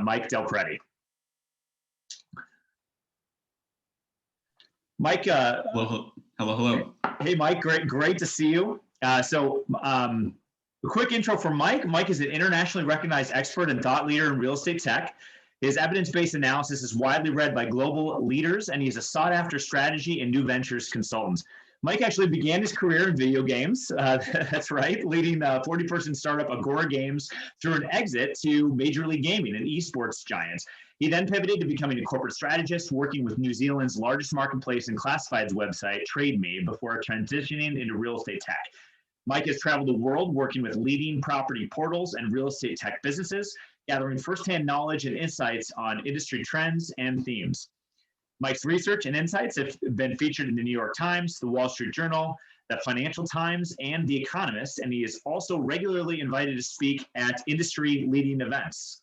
Mike DelPrete. Mike. Hello. Hey, Mike. Great to see you. A quick intro for Mike. Mike is an internationally recognized expert and thought leader in real estate tech. His evidence-based analysis is widely read by global leaders, and he's a sought-after strategy and new ventures consultant. Mike actually began his career in video games. That's right, leading the 40-person startup Agora Games through an exit to Major League Gaming, an esports giant. He then pivoted to becoming a corporate strategist, working with New Zealand's largest marketplace and classifieds website, TradeMe, before transitioning into real estate tech. Mike has traveled the world working with leading property portals and real estate tech businesses, gathering firsthand knowledge and insights on industry trends and themes. Mike's research and insights have been featured in the New York Times, the Wall Street Journal, the Financial Times, and The Economist, and he is also regularly invited to speak at industry-leading events.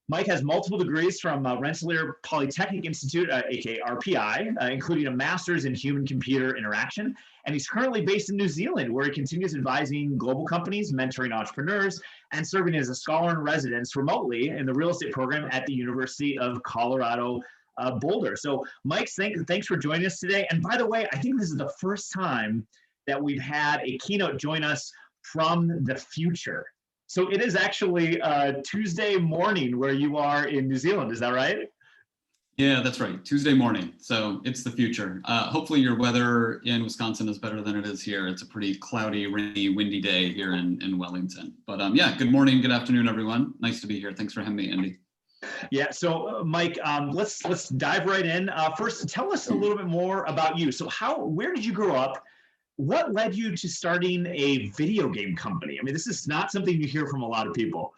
Mike has multiple degrees from Rensselaer Polytechnic Institute, aka RPI, including a master's in human-computer interaction, and he's currently based in New Zealand, where he continues advising global companies, mentoring entrepreneurs, and serving as a scholar in residence remotely in the real estate program at the University of Colorado Boulder. So Mike, thanks for joining us today. And by the way, I think this is the first time that we've had a keynote join us from the future. So it is actually Tuesday morning where you are in New Zealand, is that right? Yeah, that's right, Tuesday morning. So it's the future. Hopefully your weather in Wisconsin is better than it is here. It's a pretty cloudy, rainy, windy day here in Wellington. But yeah, good morning, good afternoon, everyone. Nice to be here. Thanks for having me, Andy. Yeah, so Mike, let's dive right in. First, tell us a little bit more about you. So where did you grow up? What led you to starting a video game company? I mean, this is not something you hear from a lot of people.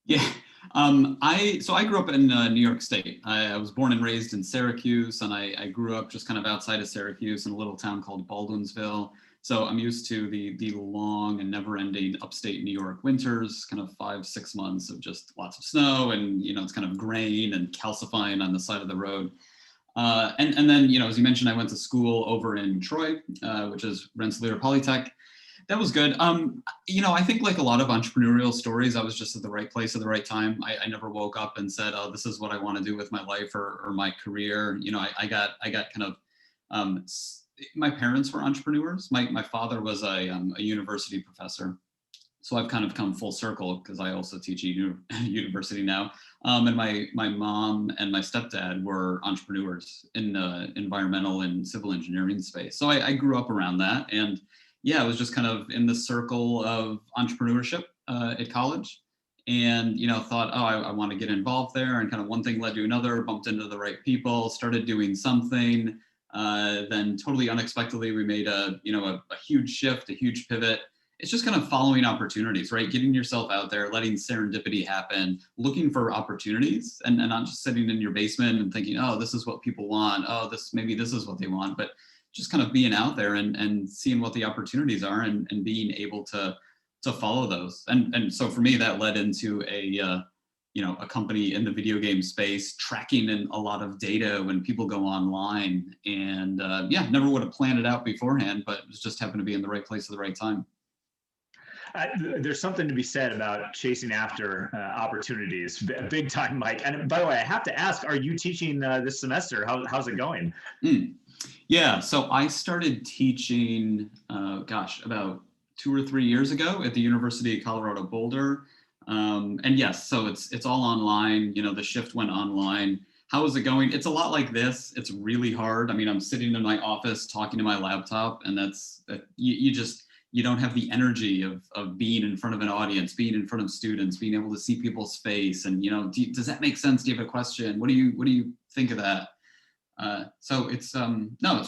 Yeah, I grew up in New York State. I was born and raised in Syracuse, and I grew up just kind of outside of Syracuse in a little town called Baldwinsville. So I'm used to the long and never-ending upstate New York winters, kind of 5-6 months of just lots of snow, and it's kind of graying and calcifying on the side of the road. And then, as you mentioned, I went to school over in Troy, which is Rensselaer Polytech. That was good. I think like a lot of entrepreneurial stories, I was just at the right place at the right time. I never woke up and said, oh, this is what I want to do with my life or my career. I got kind of, my parents were entrepreneurs. My father was a university professor. So I've kind of come full circle because I also teach at university now. And my mom and my stepdad were entrepreneurs in the environmental and civil engineering space. So I grew up around that. And yeah, I was just kind of in the circle of entrepreneurship at college, and thought, oh, I want to get involved there. And kind of one thing led to another, bumped into the right people, started doing something. Then totally unexpectedly, we made a huge shift, a huge pivot. It's just kind of following opportunities, right? Getting yourself out there, letting serendipity happen, looking for opportunities, and not just sitting in your basement and thinking, oh, this is what people want. Oh, maybe this is what they want, but just kind of being out there and seeing what the opportunities are and being able to follow those. And so for me, that led into a company in the video game space, tracking in a lot of data when people go online. And never would have planned it out beforehand, but it just happened to be in the right place at the right time. There's something to be said about chasing after opportunities, big time, Mike. And by the way, I have to ask, are you teaching this semester? How's it going? Yeah, so I started teaching, about 2 or 3 years ago at the University of Colorado Boulder. And yes, so it's all online. The shift went online. How is it going? It's a lot like this. It's really hard. I mean, I'm sitting in my office talking to my laptop, and you don't have the energy of being in front of an audience, being in front of students, being able to see people's face. And, does that make sense? Do you have a question? What do you think of that? So it's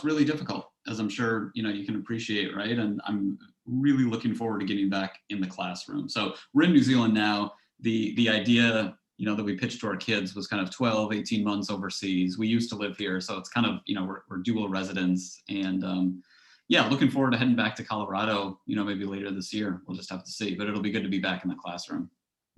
really difficult, as I'm sure, you can appreciate, right? And I'm really looking forward to getting back in the classroom. So we're in New Zealand now. The idea, that we pitched to our kids was kind of 12, 18 months overseas. We used to live here. So it's kind of, we're dual residents, and, looking forward to heading back to Colorado, maybe later this year. We'll just have to see, but it'll be good to be back in the classroom.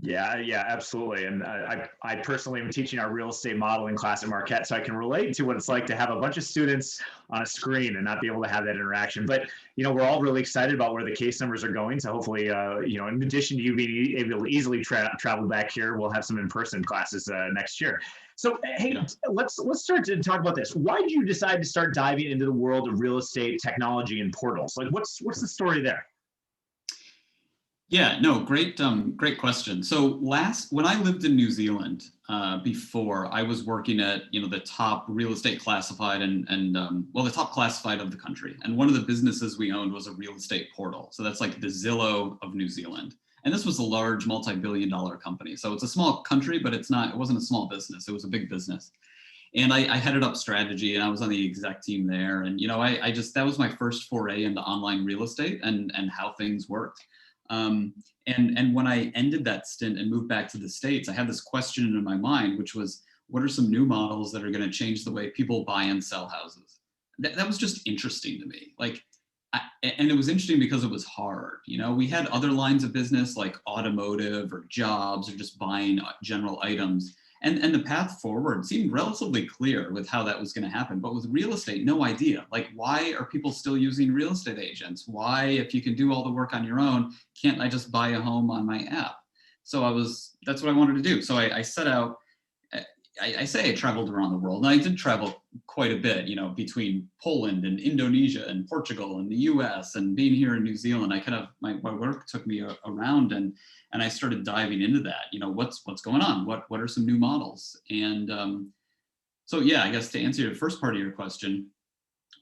Yeah, absolutely. And I personally am teaching our real estate modeling class at Marquette, so I can relate to what it's like to have a bunch of students on a screen and not be able to have that interaction. But we're all really excited about where the case numbers are going. So hopefully, in addition to you being able to easily travel back here, we'll have some in-person classes next year. So hey, Yeah. let's start to talk about this. Why did you decide to start diving into the world of real estate technology and portals? Like, what's the story there? Yeah, no, great question. So when I lived in New Zealand, before I was working at, the top real estate classified and the top classified of the country. And one of the businesses we owned was a real estate portal. So that's like the Zillow of New Zealand. And this was a large multi-billion-dollar company. So it's a small country, but it wasn't a small business. It was a big business. And I headed up strategy and I was on the exec team there. And, that was my first foray into online real estate and how things worked. And when I ended that stint and moved back to the States, I had this question in my mind, which was, what are some new models that are going to change the way people buy and sell houses? That was just interesting to me. And it was interesting because it was hard. We had other lines of business like automotive or jobs or just buying general items. And the path forward seemed relatively clear with how that was going to happen. But with real estate, no idea. Like, why are people still using real estate agents? Why, if you can do all the work on your own, can't I just buy a home on my app? So that's what I wanted to do. So I set out, I say I traveled around the world, and I did travel quite a bit, between Poland and Indonesia and Portugal and the US and being here in New Zealand. I kind of, my work took me around and I started diving into that, what's going on? What are some new models? And so, yeah, I guess to answer the first part of your question,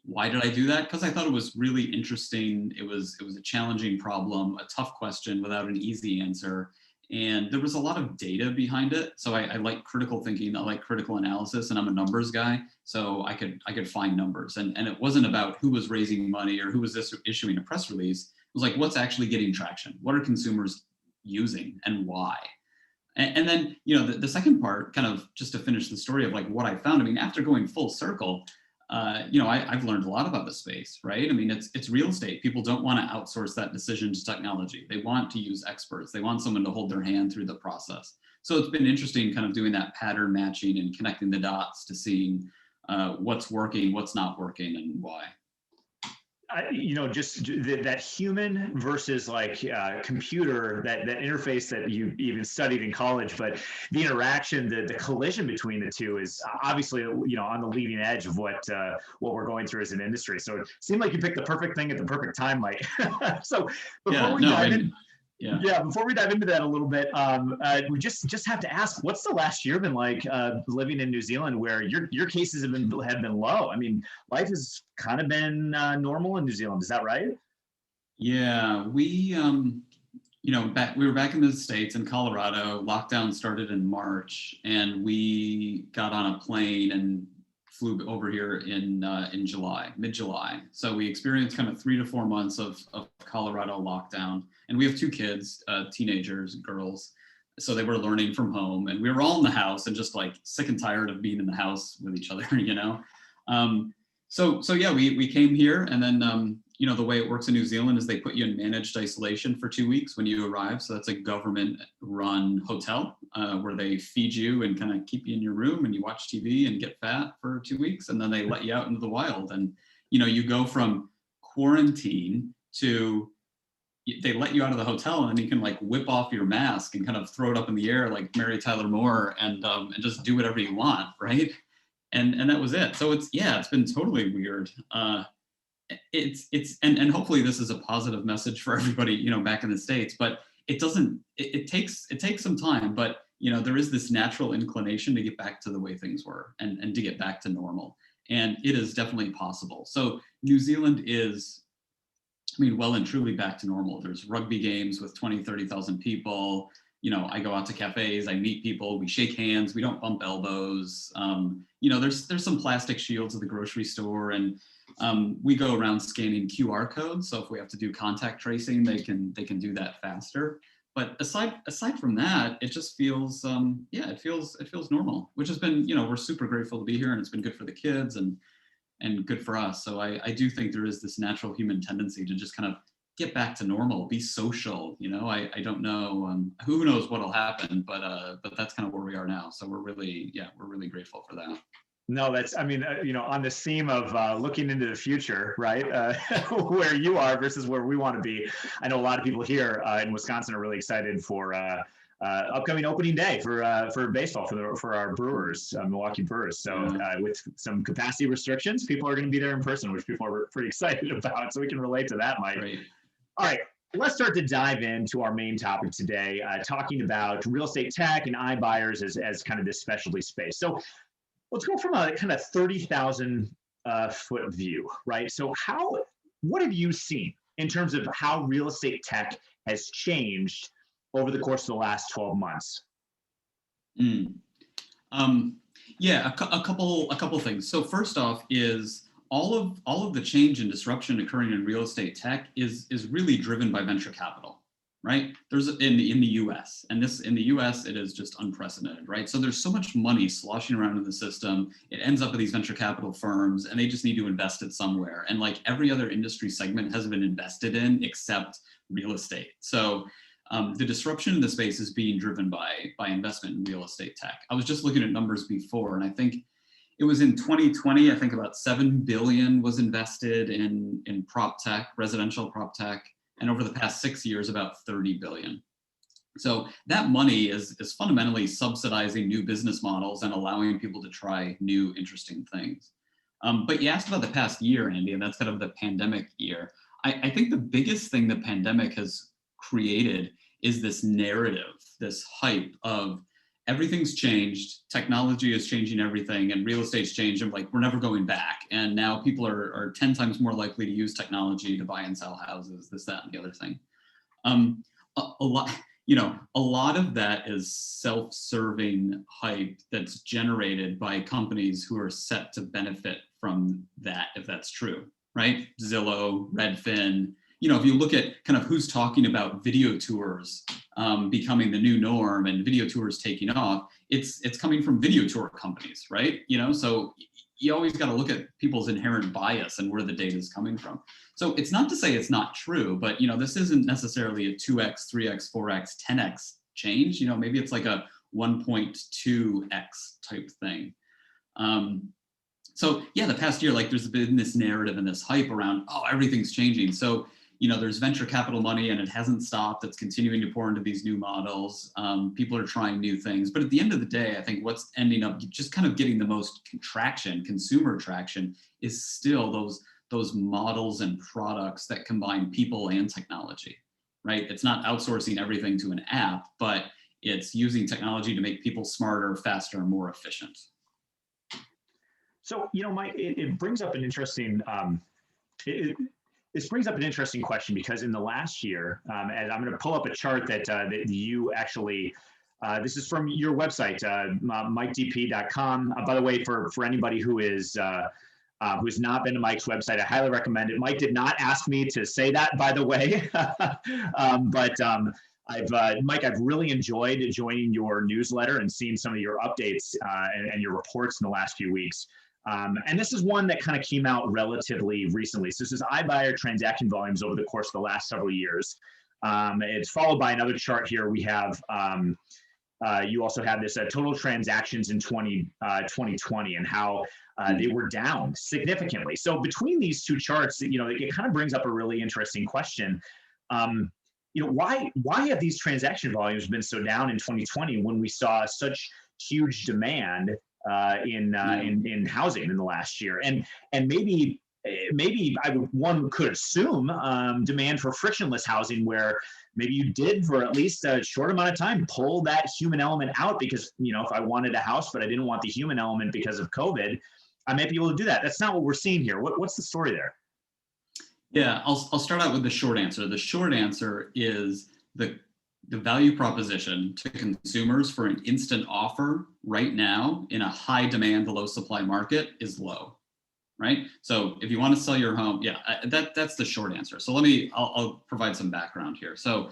why did I do that? Because I thought it was really interesting. It was a challenging problem, a tough question without an easy answer. And there was a lot of data behind it. So I like critical thinking, I like critical analysis, and I'm a numbers guy. So I could find numbers. And it wasn't about who was raising money or who was issuing a press release. It was like, what's actually getting traction? What are consumers using and why? And then, the second part, kind of just to finish the story of like what I found, I mean, after going full circle, I've learned a lot about the space, right? I mean, it's real estate. People don't want to outsource that decision to technology. They want to use experts. They want someone to hold their hand through the process. So it's been interesting kind of doing that pattern matching and connecting the dots to seeing what's working, what's not working, and why. Just that human versus like computer, that interface that you even studied in college, but the interaction, the collision between the two is obviously, on the leading edge of what we're going through as an industry. So it seemed like you picked the perfect thing at the perfect time, Mike. So before we dive in, before we dive into that a little bit, we just have to ask, what's the last year been like living in New Zealand, where your cases have been low? I mean, life has kind of been normal in New Zealand. Is that right? Yeah, we were back in the States in Colorado. Lockdown started in March, and we got on a plane and flew over here in July, mid-July. So we experienced kind of 3 to 4 months of Colorado lockdown. And we have 2 kids, teenagers, girls. So they were learning from home, and we were all in the house and just like sick and tired of being in the house with each other, So yeah, we came here, and then, the way it works in New Zealand is they put you in managed isolation for 2 weeks when you arrive. So that's a government-run hotel where they feed you and kind of keep you in your room, and you watch TV and get fat for 2 weeks, and then they let you out into the wild. And, you go from quarantine to they let you out of the hotel, and then you can like whip off your mask and kind of throw it up in the air like Mary Tyler Moore and just do whatever you want, right? And that was it. So it's been totally weird. And hopefully this is a positive message for everybody, back in the States, but it takes some time, but there is this natural inclination to get back to the way things were and to get back to normal. And it is definitely possible. So New Zealand is, well and truly back to normal. There's rugby games with 20, 30,000 people. I go out to cafes, I meet people, we shake hands, we don't bump elbows. There's some plastic shields at the grocery store, and we go around scanning QR codes. So if we have to do contact tracing, they can do that faster. But aside from that, it just feels, it feels normal, which has been, we're super grateful to be here, and it's been good for the kids and good for us. So I do think there is this natural human tendency to just kind of get back to normal, be social. I don't know, who knows what'll happen, but that's kind of where we are now. So we're really grateful for that. No, that's, I mean, on this theme of looking into the future, right? Where you are versus where we want to be. I know a lot of people here in Wisconsin are really excited for upcoming opening day for baseball for our Brewers, Milwaukee Brewers. So with some capacity restrictions, people are going to be there in person, which people are pretty excited about. So we can relate to that, Mike. Great. All right. Let's start to dive into our main topic today, talking about real estate tech and iBuyers as kind of this specialty space. So let's go from a kind of 30,000 foot view, right? So what have you seen in terms of how real estate tech has changed over the course of the last 12 months? Yeah, a couple things. So first off is all of the change and disruption occurring in real estate tech is really driven by venture capital. Right? There's in the US, and in the US, it is just unprecedented, right? So there's so much money sloshing around in the system. It ends up with these venture capital firms, and they just need to invest it somewhere. And like every other industry segment has been invested in except real estate. So the disruption in the space is being driven by investment in real estate tech. I was just looking at numbers before, and I think it was in 2020, I think about 7 billion was invested in prop tech, residential prop tech. And over the past 6 years, about 30 billion. So that money is fundamentally subsidizing new business models and allowing people to try new, interesting things. But you asked about the past year, Andy, and that's kind of the pandemic year. I think the biggest thing the pandemic has created is this narrative, this hype of everything's changed, technology is changing everything, and real estate's changed, and like we're never going back. And now people are 10 times more likely to use technology to buy and sell houses, this, that, and the other thing. A lot of that is self-serving hype that's generated by companies who are set to benefit from that, if that's true, right? Zillow, Redfin. If you look at kind of who's talking about video tours becoming the new norm and video tours taking off, it's coming from video tour companies, right? So you always got to look at people's inherent bias and where the data is coming from. So it's not to say it's not true, but this isn't necessarily a 2x, 3x, 4x, 10x change. Maybe it's like a 1.2x type thing. So yeah, the past year, like there's been this narrative and this hype around, oh, everything's changing. So there's venture capital money and it hasn't stopped. It's continuing to pour into these new models. People are trying new things. But at the end of the day, I think what's ending up just kind of getting the most consumer traction, is still those models and products that combine people and technology, right? It's not outsourcing everything to an app, but it's using technology to make people smarter, faster, and more efficient. So, Mike, it brings up an interesting this brings up an interesting question, because in the last year, and I'm going to pull up a chart that you actually, this is from your website, MikeDelPrete.com. By the way, for anybody who's not been to Mike's website, I highly recommend it. Mike did not ask me to say that, by the way, Mike, I've really enjoyed joining your newsletter and seeing some of your updates and your reports in the last few weeks. And this is one that kind of came out relatively recently. So this is iBuyer transaction volumes over the course of the last several years. It's followed by another chart here. We have, you also have this total transactions in 2020 and how they were down significantly. So between these two charts, it kind of brings up a really interesting question. Why have these transaction volumes been so down in 2020 when we saw such huge demand in housing in the last year? And maybe one could assume demand for frictionless housing, where maybe you did for at least a short amount of time pull that human element out, because if I wanted a house but I didn't want the human element because of COVID, I might be able to do that. That's not what we're seeing here. What's the story there? Yeah, I'll start out with the short answer. The short answer is the value proposition to consumers for an instant offer right now in a high demand, low supply market is low, right? So if you want to sell your home, yeah, that's the short answer. So I'll provide some background here. So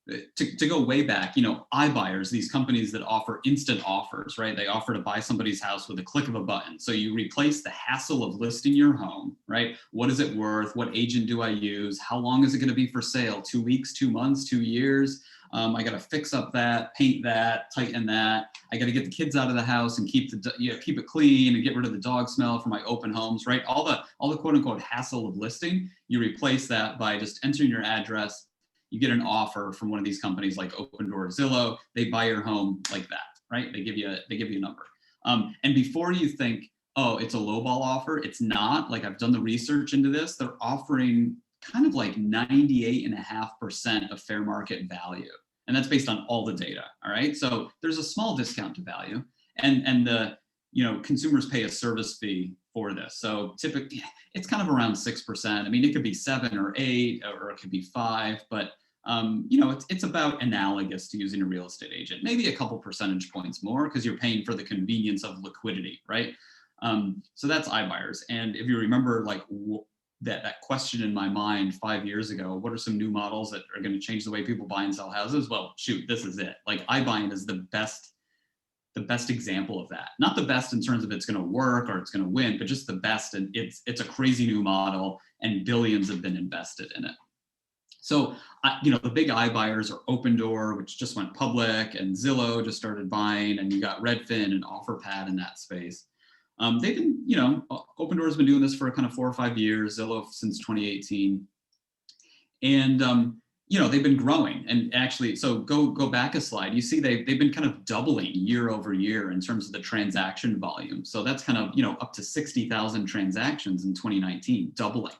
to go way back, iBuyers, these companies that offer instant offers, right? They offer to buy somebody's house with a click of a button. So you replace the hassle of listing your home, right? What is it worth? What agent do I use? How long is it going to be for sale? 2 weeks, 2 months, 2 years? I got to fix up that, paint that, tighten that. I got to get the kids out of the house and keep it clean and get rid of the dog smell from my open homes, right? All the quote unquote hassle of listing, you replace that by just entering your address. You get an offer from one of these companies like Opendoor or Zillow. They buy your home like that, right? They give you a number. And before you think, oh, it's a lowball offer, it's not. Like, I've done the research into this. They're offering kind of like 98.5% of fair market value. And that's based on all the data. All right. So there's a small discount to value, and the consumers pay a service fee for this. So typically it's kind of around 6%. I mean, it could be 7 or 8, or it could be 5, but it's about analogous to using a real estate agent, maybe a couple percentage points more because you're paying for the convenience of liquidity, right? So that's iBuyers. And if you remember, like, that question in my mind 5 years ago, what are some new models that are going to change the way people buy and sell houses? Well, shoot, this is it. Like, iBuying is the best example of that. Not the best in terms of it's going to work or it's going to win, but just the best. And it's a crazy new model, and billions have been invested in it. So, the big iBuyers are Opendoor, which just went public, and Zillow just started buying, and you got Redfin and OfferPad in that space. They've been, Opendoor has been doing this for kind of 4 or 5 years, Zillow since 2018. And, they've been growing. And actually, so go back a slide, you see they've been kind of doubling year over year in terms of the transaction volume. So that's kind of, up to 60,000 transactions in 2019, doubling.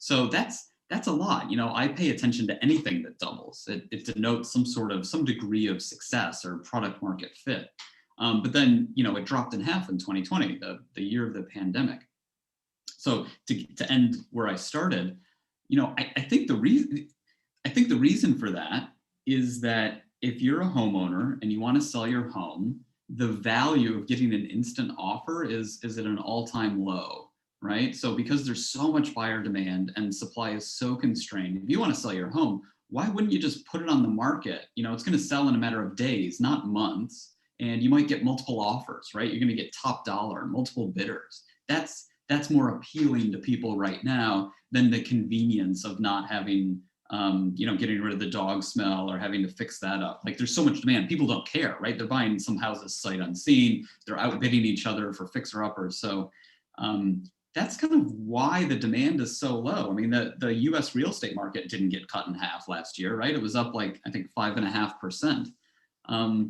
So that's a lot. I pay attention to anything that doubles. It denotes some degree of success or product market fit. But then, it dropped in half in 2020, the year of the pandemic. So to end where I started, I think the reason for that is that if you're a homeowner and you want to sell your home, the value of getting an instant offer is at an all-time low, right? So because there's so much buyer demand and supply is so constrained, if you want to sell your home, why wouldn't you just put it on the market? It's going to sell in a matter of days, not months. And you might get multiple offers, right? You're going to get top dollar, multiple bidders. That's more appealing to people right now than the convenience of not having, getting rid of the dog smell or having to fix that up. Like, there's so much demand. People don't care, right? They're buying some houses sight unseen. They're outbidding each other for fixer-uppers. So that's kind of why the demand is so low. I mean, the U.S. real estate market didn't get cut in half last year, right? It was up like, I think, 5.5%.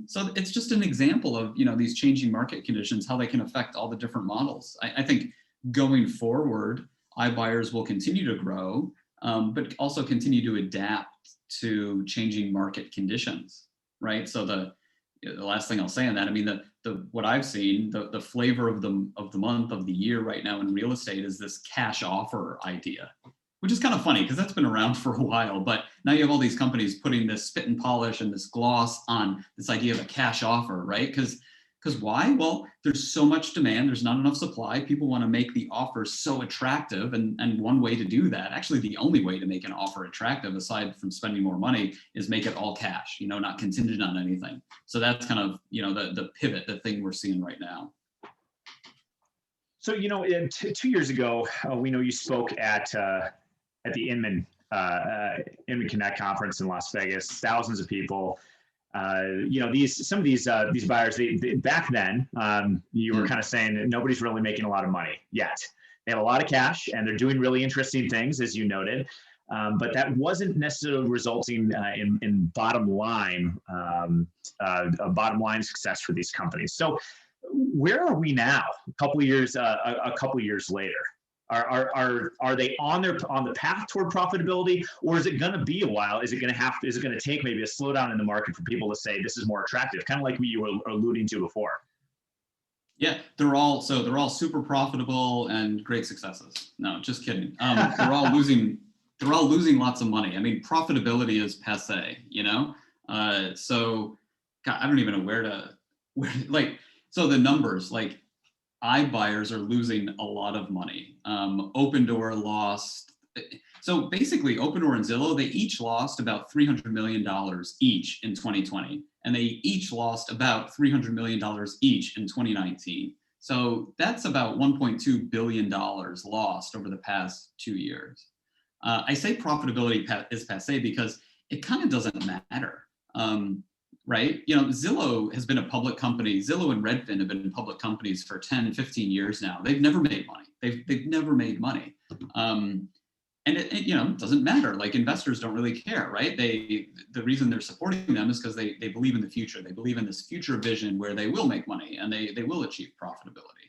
So it's just an example of, these changing market conditions, how they can affect all the different models. I think going forward, iBuyers will continue to grow, but also continue to adapt to changing market conditions, right? So the last thing I'll say on that, I mean, what I've seen, the flavor of the month, of the year right now in real estate is this cash offer idea, which is kind of funny because that's been around for a while, but now you have all these companies putting this spit and polish and this gloss on this idea of a cash offer, right? Because why? Well, there's so much demand, there's not enough supply. People want to make the offer so attractive, and one way to do that, actually the only way to make an offer attractive, aside from spending more money, is make it all cash, not contingent on anything. So that's kind of, the pivot, the thing we're seeing right now. So, 2 years ago, we know you spoke at the Inman Connect conference in Las Vegas, thousands of people. Some of these buyers, they back then, you were kind of saying that nobody's really making a lot of money yet. They have a lot of cash and they're doing really interesting things, as you noted, but that wasn't necessarily resulting in bottom line success for these companies. So where are we now? A couple of years later. Are they on the path toward profitability, or is it going to be a while? Is it going to take maybe a slowdown in the market for people to say this is more attractive, kind of like you were alluding to before? Yeah, they're all super profitable and great successes. No, just kidding. They're all losing lots of money. I mean, profitability is passé, So God, I don't even know so the numbers, like, iBuyers are losing a lot of money. Opendoor lost. So basically, Opendoor and Zillow, they each lost about $300 million each in 2020, and they each lost about $300 million each in 2019. So that's about $1.2 billion lost over the past 2 years. I say profitability is passé because it kind of doesn't matter, right? You know, Zillow has been a public company. Zillow and Redfin have been public companies for 10, 15 years now. They've never made money. They've never made money. And it, you know, doesn't matter. Like, investors don't really care, right? The reason they're supporting them is because they believe in the future. They believe in this future vision where they will make money and they will achieve profitability.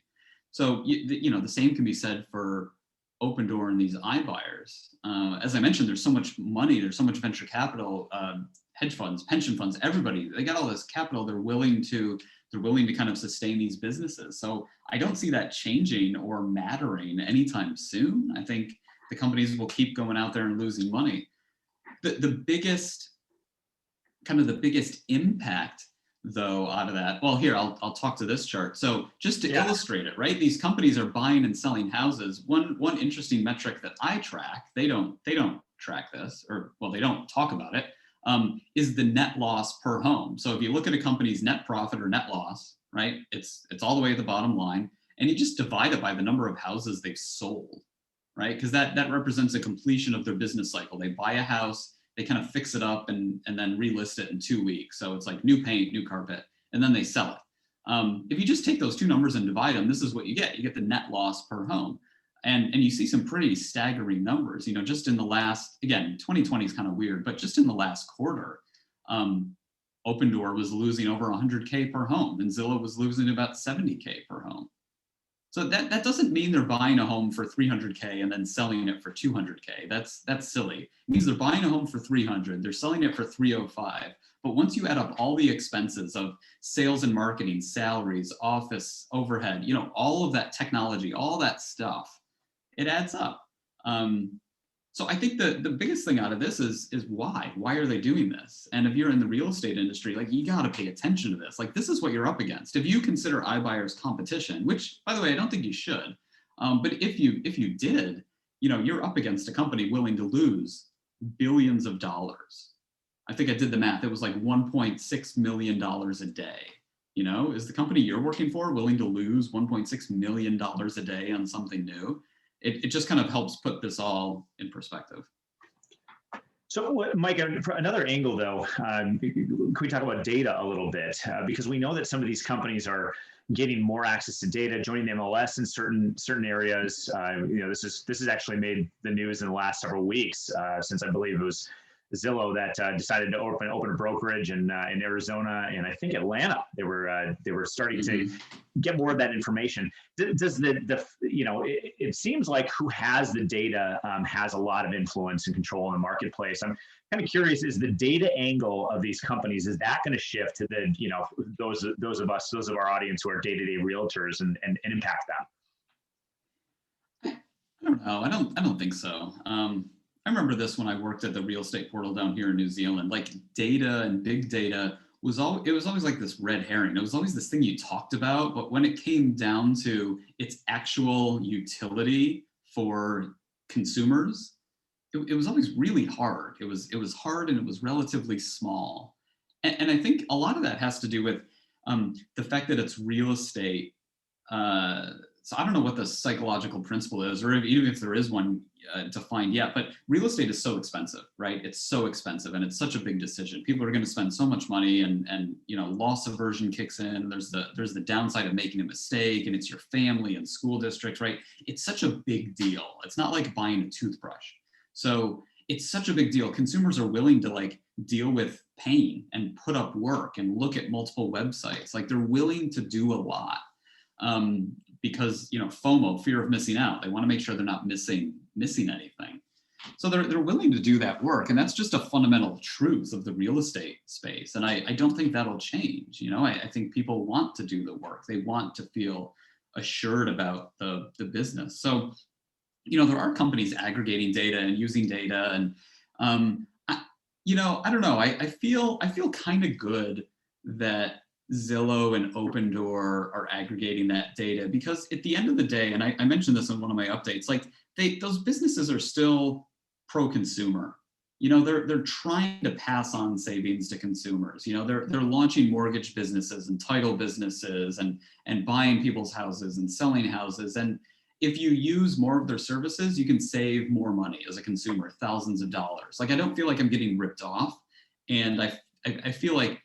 So, you know, the same can be said for Opendoor and these iBuyers. As I mentioned, there's so much money, there's so much venture capital, hedge funds, pension funds, everybody, they got all this capital. They're willing to kind of sustain these businesses. So I don't see that changing or mattering anytime soon. I think the companies will keep going out there and losing money. The biggest impact, though, out of that, well, here, I'll talk to this chart. So just to illustrate it, right? These companies are buying and selling houses. One interesting metric that I track, they don't track this, or, well, they don't talk about it, is the net loss per home. So if you look at a company's net profit or net loss, right, it's all the way at the bottom line, and you just divide it by the number of houses they've sold, right? Because that represents a completion of their business cycle. They buy a house, they kind of fix it up and then relist it in 2 weeks. So it's like new paint, new carpet, and then they sell it. If you just take those two numbers and divide them, this is what you get. You get the net loss per home. And you see some pretty staggering numbers, you know, just in the last, again, 2020 is kind of weird, but just in the last quarter, Opendoor was losing over 100K per home and Zillow was losing about 70K per home. So that doesn't mean they're buying a home for 300K and then selling it for 200K. That's silly. It means they're buying a home for 300, they're selling it for 305. But once you add up all the expenses of sales and marketing, salaries, office, overhead, you know, all of that technology, all that stuff, it adds up. So I think the biggest thing out of this is why? Why are they doing this? And if you're in the real estate industry, like, you got to pay attention to this. Like, this is what you're up against. If you consider iBuyers competition, which, by the way, I don't think you should, but if you did, you know, you're up against a company willing to lose billions of dollars. I think I did the math. It was like $1.6 million a day. You know, is the company you're working for willing to lose $1.6 million a day on something new? It just kind of helps put this all in perspective. So, Mike, another angle, though, can we talk about data a little bit? Because we know that some of these companies are getting more access to data, joining the MLS in certain areas. You know, this has actually made the news in the last several weeks, since I believe it was Zillow that decided to open a brokerage in Arizona and I think Atlanta. They were starting to get more of that information. Does it seems like who has the data has a lot of influence and control in the marketplace. I'm kind of curious, is the data angle of these companies, is that going to shift to the, you know, those of our audience who are day-to-day realtors and impact them? I don't know. I don't think so. I remember this when I worked at the real estate portal down here in New Zealand. Like, data and big data was always like this red herring. It was always this thing you talked about, but when it came down to its actual utility for consumers, it was always really hard. It was hard and it was relatively small. And I think a lot of that has to do with the fact that it's real estate. So I don't know what the psychological principle is, or even if there is one defined yet, but real estate is so expensive, right? It's so expensive and it's such a big decision. People are going to spend so much money and you know, loss aversion kicks in. There's the downside of making a mistake, and it's your family and school districts, right? It's such a big deal. It's not like buying a toothbrush. So it's such a big deal. Consumers are willing to like deal with pain and put up work and look at multiple websites. Like, they're willing to do a lot. Because, you know, FOMO, fear of missing out. They want to make sure they're not missing anything. So they're willing to do that work. And that's just a fundamental truth of the real estate space. And I don't think that'll change. You know, I think people want to do the work. They want to feel assured about the business. So, you know, there are companies aggregating data and using data. And, I don't know. I feel kind of good that Zillow and Opendoor are aggregating that data, because at the end of the day, and I mentioned this in one of my updates, like those businesses are still pro-consumer. They're trying to pass on savings to consumers. They're launching mortgage businesses and title businesses and buying people's houses and selling houses. And if you use more of their services, you can save more money as a consumer, thousands of dollars. Like, I don't feel like I'm getting ripped off. And I feel like,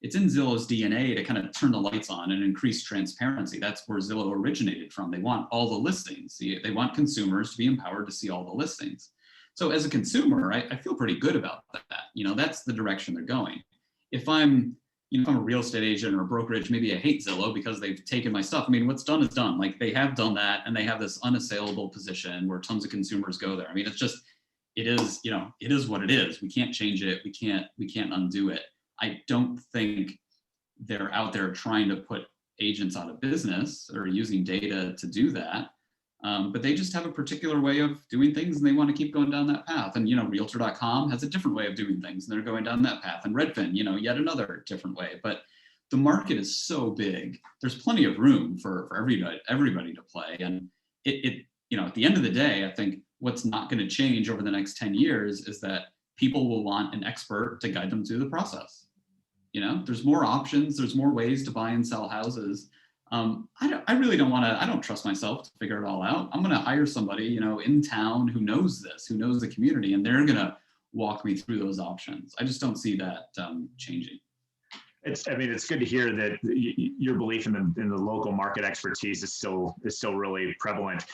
it's in Zillow's DNA to kind of turn the lights on and increase transparency. That's where Zillow originated from. They want all the listings. They want consumers to be empowered to see all the listings. So as a consumer, I feel pretty good about that. That's the direction they're going. If I'm a real estate agent or a brokerage, maybe I hate Zillow because they've taken my stuff. I mean, what's done is done. Like, they have done that, and they have this unassailable position where tons of consumers go there. I mean, it is what it is. We can't change it. We can't undo it. I don't think they're out there trying to put agents out of business or using data to do that. But they just have a particular way of doing things, and they want to keep going down that path. And, Realtor.com has a different way of doing things, and they're going down that path. And Redfin, yet another different way. But the market is so big. There's plenty of room for everybody to play. And at the end of the day, I think what's not going to change over the next 10 years is that people will want an expert to guide them through the process. There's more options. There's more ways to buy and sell houses. I really I don't trust myself to figure it all out. I'm going to hire somebody, in town who knows this, who knows the community, and they're going to walk me through those options. I just don't see that changing. It's good to hear that your belief in the local market expertise is still really prevalent.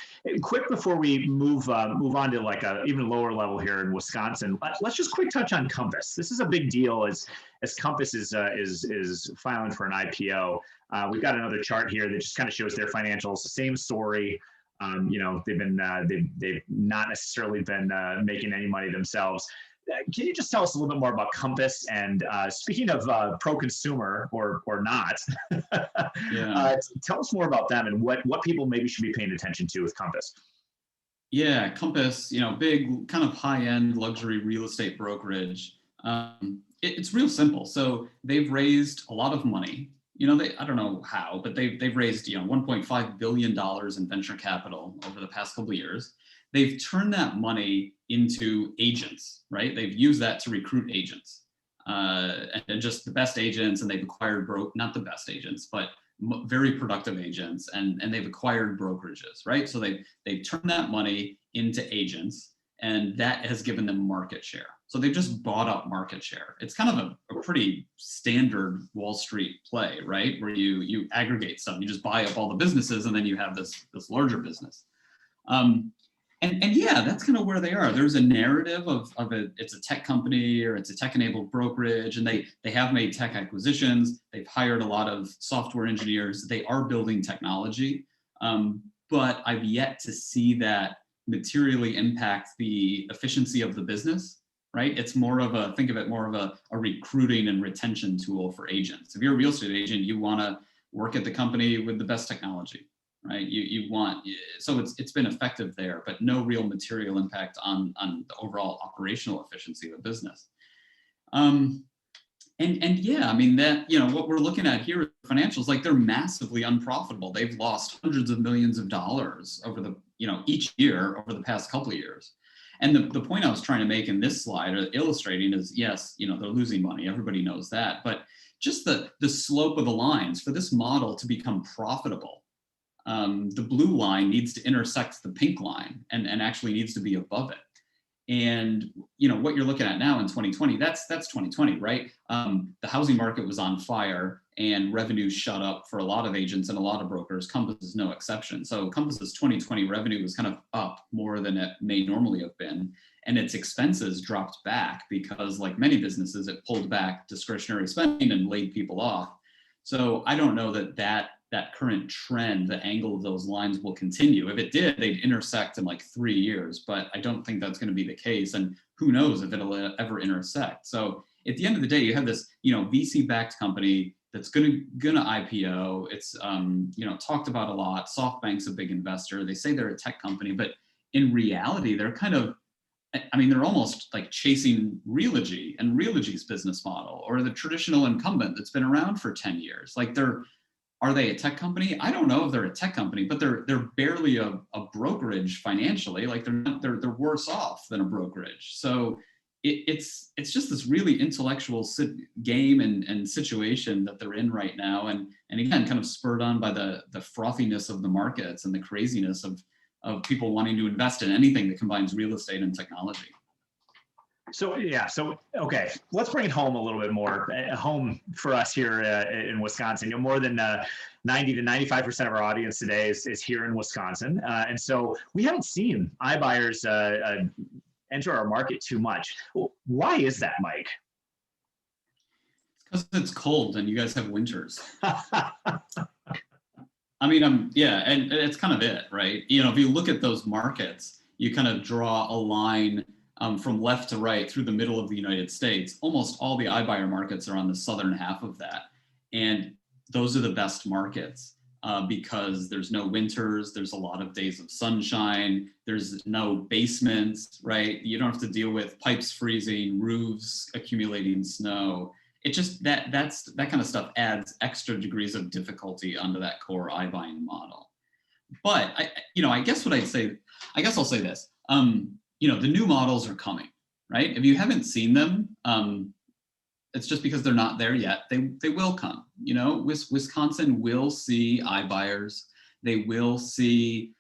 Quick before we move on to like a even lower level here in Wisconsin, let's just quick touch on Compass. This is a big deal as Compass is filing for an IPO. We've got another chart here that just kind of shows their financials. Same story. They've not necessarily been making any money themselves. Can you just tell us a little bit more about Compass? And speaking of pro-consumer or not, tell us more about them and what people maybe should be paying attention to with Compass. Yeah, Compass, big kind of high-end luxury real estate brokerage. It's real simple. So they've raised a lot of money. I don't know how, but they've raised $1.5 billion in venture capital over the past couple of years. They've turned that money into agents, right? They've used that to recruit agents, and just the best agents, and they've acquired not the best agents, but very productive agents, and they've acquired brokerages, right? So they've turned that money into agents, and that has given them market share. So they've just bought up market share. It's kind of a pretty standard Wall Street play, right? Where you aggregate stuff, you just buy up all the businesses, and then you have this larger business. And yeah, that's kind of where they are. There's a narrative of it's a tech company or it's a tech-enabled brokerage, and they have made tech acquisitions. They've hired a lot of software engineers. They are building technology, but I've yet to see that materially impact the efficiency of the business, right? It's more of think of it more of a recruiting and retention tool for agents. If you're a real estate agent, you want to work at the company with the best technology, right? So it's been effective there, but no real material impact on the overall operational efficiency of the business. And yeah, I mean that, what we're looking at here are financials, like they're massively unprofitable. They've lost hundreds of millions of dollars over each year over the past couple of years. And the point I was trying to make in this slide or illustrating is, yes, they're losing money. Everybody knows that, but just the slope of the lines for this model to become profitable. The blue line needs to intersect the pink line and actually needs to be above it. And what you're looking at now in 2020, that's 2020, right? The housing market was on fire and revenue shot up for a lot of agents and a lot of brokers. Compass is no exception. So Compass's 2020 revenue was kind of up more than it may normally have been. And its expenses dropped back because, like many businesses, it pulled back discretionary spending and laid people off. So I don't know that current trend, the angle of those lines will continue. If it did, they'd intersect in like 3 years, but I don't think that's going to be the case. And who knows if it'll ever intersect. So at the end of the day, you have this, VC-backed company that's gonna IPO. It's talked about a lot. SoftBank's a big investor. They say they're a tech company, but in reality, they're they're almost like chasing Realogy and Realogy's business model, or the traditional incumbent that's been around for 10 years. Like they're Are they a tech company? I don't know if they're a tech company, but they're barely a brokerage financially. Like they're worse off than a brokerage. So it's just this really intellectual game and situation that they're in right now. And again, kind of spurred on by the frothiness of the markets and the craziness of people wanting to invest in anything that combines real estate and technology. So okay, let's bring it home a little bit more. Home for us here in Wisconsin. More than 90 to 95% of our audience today is here in Wisconsin, and so we haven't seen iBuyers enter our market too much. Why is that, Mike? Because it's cold and you guys have winters. I mean, yeah, and it's kind of it, right? If you look at those markets, you kind of draw a line from left to right through the middle of the United States. Almost all the iBuyer markets are on the southern half of that. And those are the best markets because there's no winters, there's a lot of days of sunshine, there's no basements, right? You don't have to deal with pipes freezing, roofs accumulating snow. It just, that kind of stuff adds extra degrees of difficulty onto that core iBuying model. But I guess I'll say this. The new models are coming, right? If you haven't seen them, it's just because they're not there yet. They will come. Wisconsin will see iBuyers. They will see,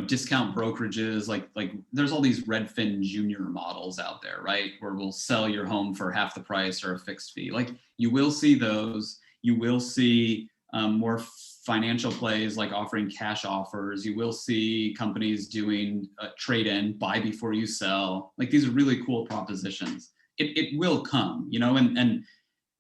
discount brokerages. Like there's all these Redfin Junior models out there, right? Where we'll sell your home for half the price or a fixed fee. Like you will see those. You will see more financial plays like offering cash offers. You will see companies doing trade-in, buy before you sell. Like these are really cool propositions. It will come, and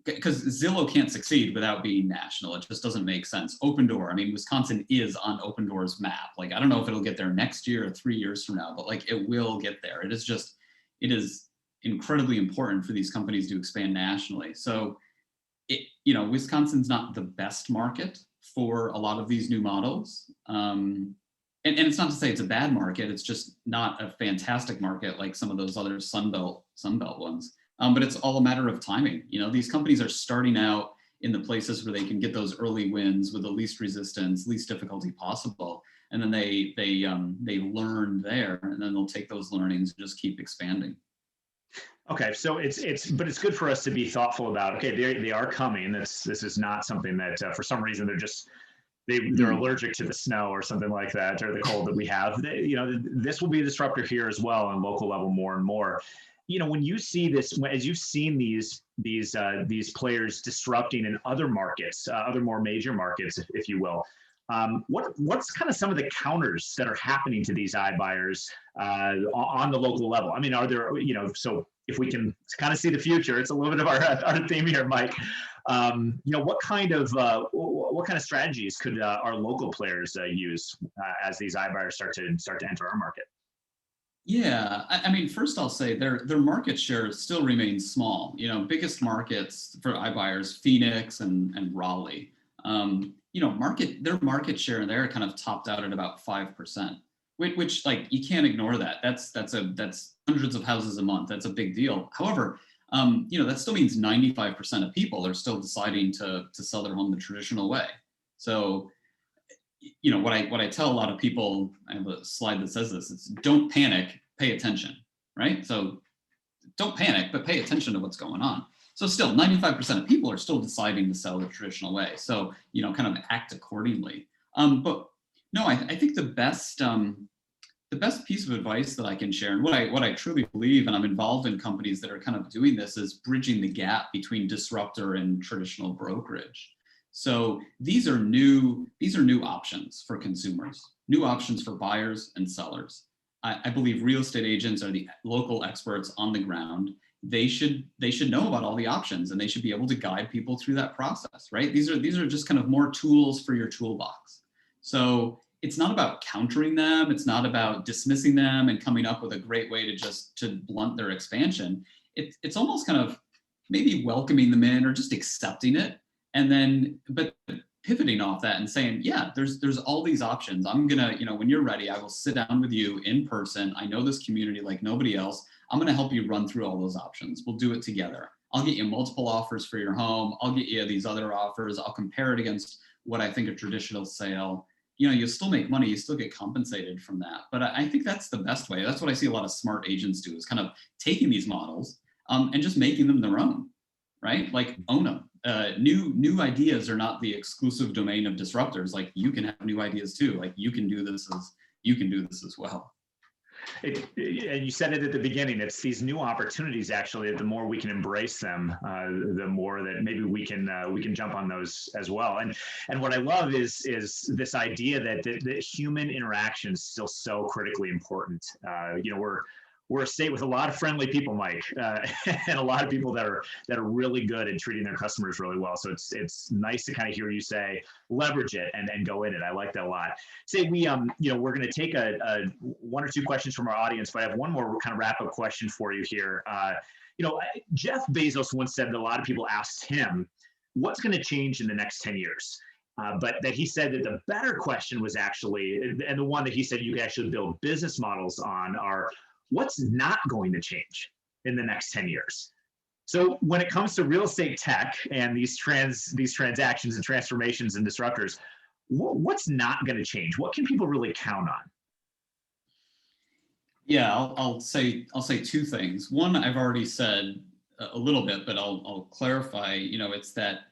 because Zillow can't succeed without being national. It just doesn't make sense. Opendoor, I mean, Wisconsin is on Opendoor's map. Like, I don't know if it'll get there next year or 3 years from now, but like it will get there. It is incredibly important for these companies to expand nationally. So Wisconsin's not the best market for a lot of these new models. And it's not to say it's a bad market. It's just not a fantastic market like some of those other Sunbelt ones. But it's all a matter of timing. These companies are starting out in the places where they can get those early wins with the least resistance, least difficulty possible. And then they learn there, and then they'll take those learnings and just keep expanding. Okay, so it's good for us to be thoughtful about. Okay, they are coming. This is not something that for some reason they're allergic to the snow or something like that, or the cold that we have. This will be a disruptor here as well on local level more and more. When you see this, as you've seen these players disrupting in other markets, other more major markets, if you will, what's kind of some of the counters that are happening to these iBuyers on the local level? I mean, are there, so if we can kind of see the future, it's a little bit of our theme here, Mike. What kind of strategies could our local players use as these iBuyers start to enter our market? Yeah, I mean, first I'll say their market share still remains small. Biggest markets for iBuyers, Phoenix and Raleigh. Their market share there kind of topped out at about 5%, which like you can't ignore that. That's hundreds of houses a month. That's a big deal. However, that still means 95% of people are still deciding to sell their home the traditional way. So, what I tell a lot of people, I have a slide that says this, it's don't panic, pay attention, right? So don't panic, but pay attention to what's going on. So still 95% of people are still deciding to sell the traditional way. So, kind of act accordingly. But no, I think the best piece of advice that I can share, and what I truly believe, and I'm involved in companies that are kind of doing this, is bridging the gap between disruptor and traditional brokerage. So these are new options for consumers, new options for buyers and sellers. I believe real estate agents are the local experts on the ground. They should know about all the options, and they should be able to guide people through that process, right? These are just kind of more tools for your toolbox. So it's not about countering them. It's not about dismissing them and coming up with a great way to blunt their expansion. It's almost kind of maybe welcoming them in or just accepting it. And then, but pivoting off that and saying, yeah, there's all these options. I'm gonna, when you're ready, I will sit down with you in person. I know this community like nobody else. I'm gonna help you run through all those options. We'll do it together. I'll get you multiple offers for your home. I'll get you these other offers. I'll compare it against what I think a traditional sale. You still make money, you still get compensated from that. But I think that's the best way. That's what I see a lot of smart agents do, is kind of taking these models and just making them their own, right? Like, own them. New ideas are not the exclusive domain of disruptors. Like, you can have new ideas too. Like, you can do this as well. And you said it at the beginning, it's these new opportunities, actually, the more we can embrace them, the more that maybe we can jump on those as well. And what I love is this idea that human interaction is still so critically important. We're a state with a lot of friendly people, Mike, and a lot of people that are really good at treating their customers really well. So it's nice to kind of hear you say leverage it and go in it. I like that a lot. Say we're going to take a one or two questions from our audience, but I have one more kind of wrap up question for you here. Jeff Bezos once said that a lot of people asked him, what's going to change in the next 10 years? But that he said that the better question was actually, and the one that he said you could actually build business models on, are what's not going to change in the next 10 years? So when it comes to real estate tech and these transactions and transformations and disruptors, what's not going to change? What can people really count on? Yeah, I'll say two things. One, I've already said a little bit, but I'll clarify. It's that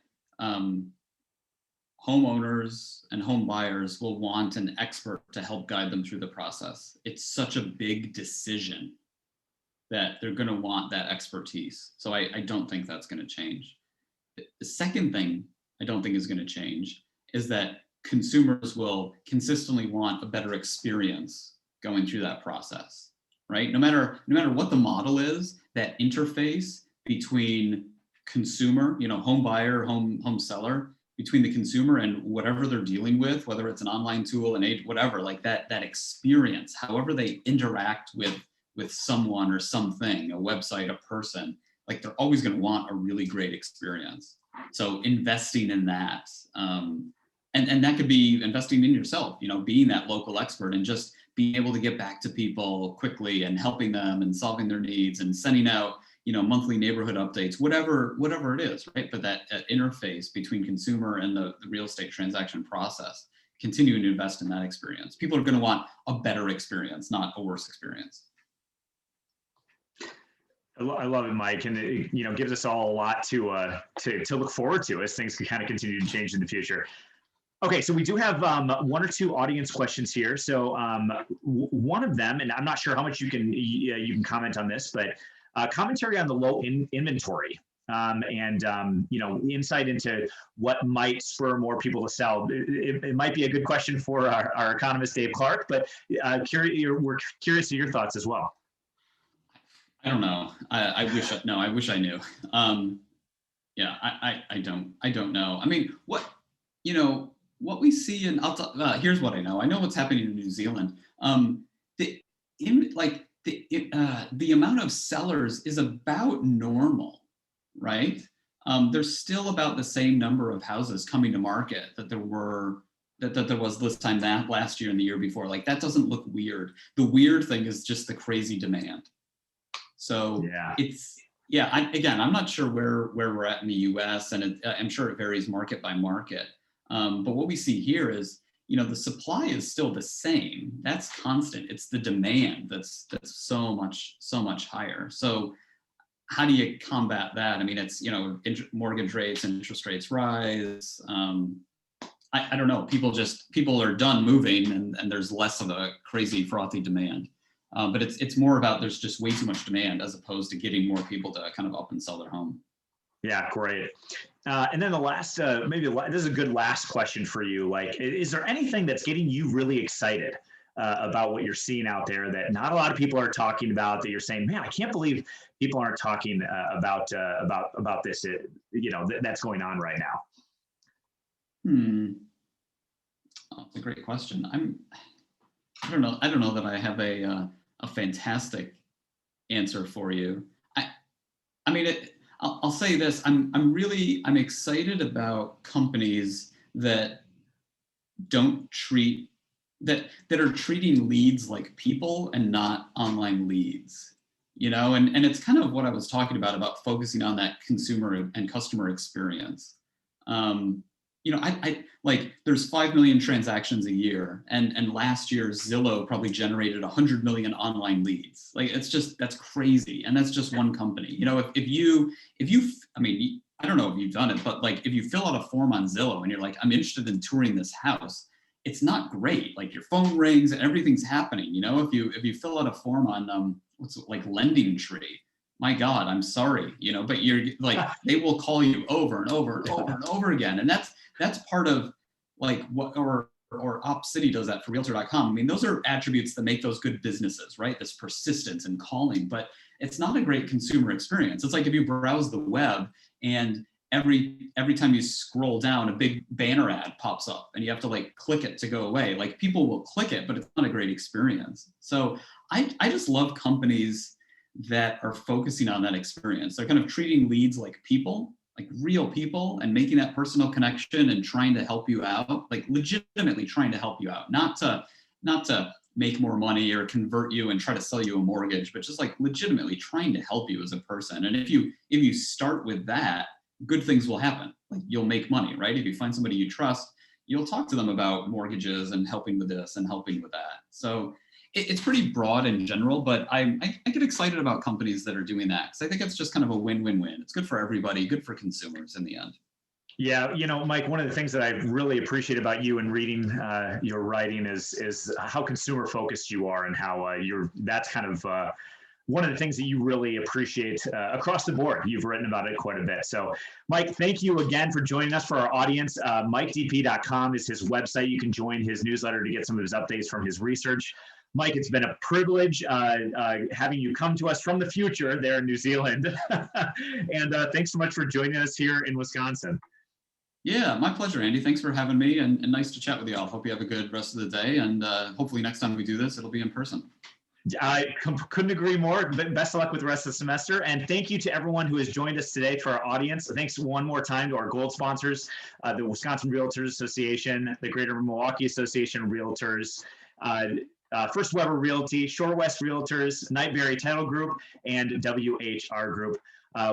homeowners and home buyers will want an expert to help guide them through the process. It's such a big decision that they're going to want that expertise. So I don't think that's going to change. The second thing I don't think is going to change is that consumers will consistently want a better experience going through that process, right? No matter what the model is, that interface between consumer, home buyer, home seller, between the consumer and whatever they're dealing with, whether it's an online tool, an aid, whatever, like that experience, however they interact with someone or something, a website, a person, like they're always going to want a really great experience. So investing in that, and that could be investing in yourself, being that local expert and just being able to get back to people quickly and helping them and solving their needs and sending out monthly neighborhood updates, whatever it is, right? But that interface between consumer and the real estate transaction process, continuing to invest in that experience. People are going to want a better experience, not a worse experience. I love it, Mike, and it gives us all a lot to look forward to as things can kind of continue to change in the future. Okay, so we do have one or two audience questions here. So one of them, and I'm not sure how much you can comment on this, but commentary on the low inventory and insight into what might spur more people to sell. It might be a good question for our economist Dave Clark, but we're curious to your thoughts as well. I don't know. I wish I knew. Yeah, I don't know. I mean, what we see in, here's what I know. I know what's happening in New Zealand. The amount of sellers is about normal, right? There's still about the same number of houses coming to market that there was this time last year and the year before. Like, that doesn't look weird. The weird thing is just the crazy demand. So yeah. I'm not sure where we're at in the US, and I'm sure it varies market by market. But what we see here is, the supply is still the same. That's constant. It's the demand that's so much higher. So how do you combat that? I mean, it's, mortgage rates and interest rates rise. I don't know. People are done moving, and there's less of a crazy frothy demand. But it's more about there's just way too much demand as opposed to getting more people to kind of up and sell their home. Yeah, great. And then the last, this is a good last question for you. Like, is there anything that's getting you really excited about what you're seeing out there that not a lot of people are talking about, that you're saying, man, I can't believe people aren't talking about this, that's going on right now? Oh, that's a great question. I don't know that I have a fantastic answer for you. I'll say this. I'm excited about companies that are treating leads like people and not online leads. and it's kind of what I was talking about focusing on that consumer and customer experience. I like there's 5 million transactions a year, and last year Zillow probably generated 100 million online leads. Like that's crazy, and that's just one company. I mean, I don't know if you've done it, but like if you fill out a form on Zillow and you're like, I'm interested in touring this house, it's not great. Like your phone rings and everything's happening. If you fill out a form on what's it, like Lending Tree, my God, I'm sorry, but you're like they will call you over and over and over and over again, and that's part of like what or OpCity does that for Realtor.com. I mean, those are attributes that make those good businesses, right? This persistence and calling, but it's not a great consumer experience. It's like if you browse the web and every time you scroll down, a big banner ad pops up and you have to like click it to go away. Like people will click it, but it's not a great experience. So I just love companies that are focusing on that experience. They're kind of treating leads like people, like real people, and making that personal connection and trying to help you out, like legitimately trying to help you out, not to make more money or convert you and try to sell you a mortgage, but just like legitimately trying to help you as a person. And if you start with that, good things will happen. Like you'll make money, right? If you find somebody you trust, you'll talk to them about mortgages and helping with this and helping with that. So it's pretty broad in general, but I get excited about companies that are doing that because I think it's just kind of a win-win-win. It's good for everybody, good for consumers in the end. Yeah, Mike, one of the things that I really appreciate about you and reading your writing is how consumer focused you are, and how that's kind of one of the things that you really appreciate across the board. You've written about it quite a bit. So, Mike, thank you again for joining us. For our audience, MikeDelPrete.com is his website. You can join his newsletter to get some of his updates from his research. Mike, it's been a privilege having you come to us from the future there in New Zealand. And thanks so much for joining us here in Wisconsin. Yeah, my pleasure, Andy. Thanks for having me, and nice to chat with you all. Hope you have a good rest of the day, and hopefully next time we do this, it'll be in person. I couldn't agree more. Best of luck with the rest of the semester. And thank you to everyone who has joined us today, to our audience. Thanks one more time to our gold sponsors, the Wisconsin Realtors Association, the Greater Milwaukee Association of Realtors, First Weber Realty, Shore West Realtors, Knightberry Title Group, and WHR Group.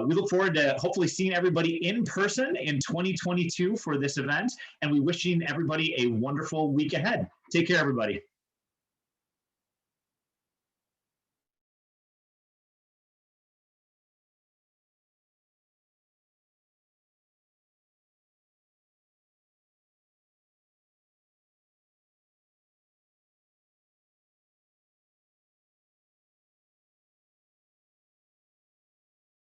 We look forward to hopefully seeing everybody in person in 2022 for this event, and we wishing everybody a wonderful week ahead. Take care, everybody.